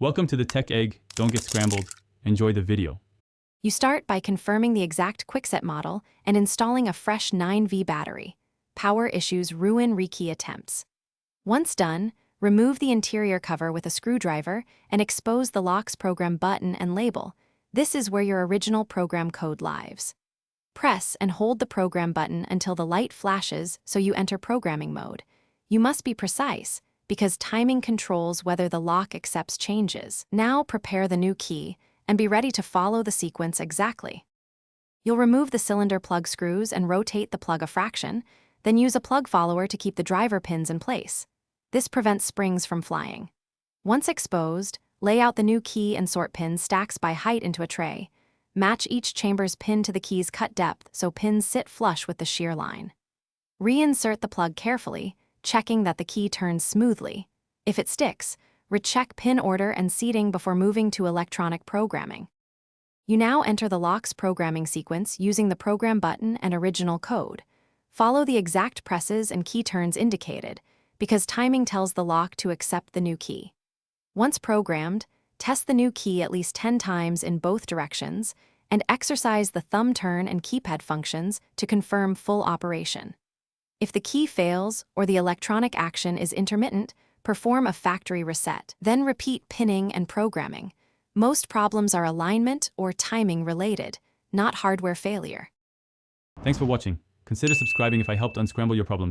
Welcome to the Tech Egg. Don't get scrambled. Enjoy the video. You start by confirming the exact Quickset model and installing a fresh 9V battery. Power issues ruin Rekey attempts. Once done, remove the interior cover with a screwdriver and expose the lock's program button and label. This is where your original program code lives. Press and hold the program button until the light flashes so you enter programming mode. You must be precise, because timing controls whether the lock accepts changes. Now prepare the new key and be ready to follow the sequence exactly. You'll remove the cylinder plug screws and rotate the plug a fraction, then use a plug follower to keep the driver pins in place. This prevents springs from flying. Once exposed, lay out the new key and sort pin stacks by height into a tray. Match each chamber's pin to the key's cut depth so pins sit flush with the shear line. Reinsert the plug carefully, checking that the key turns smoothly. If it sticks, recheck pin order and seating before moving to electronic programming. You now enter the lock's programming sequence using the program button and original code. Follow the exact presses and key turns indicated, because timing tells the lock to accept the new key. Once programmed, test the new key at least 10 times in both directions and exercise the thumb turn and keypad functions to confirm full operation. If the key fails or the electronic action is intermittent, perform a factory reset. Then repeat pinning and programming. Most problems are alignment or timing related, not hardware failure. Thanks for watching. Consider subscribing if I helped unscramble your problems.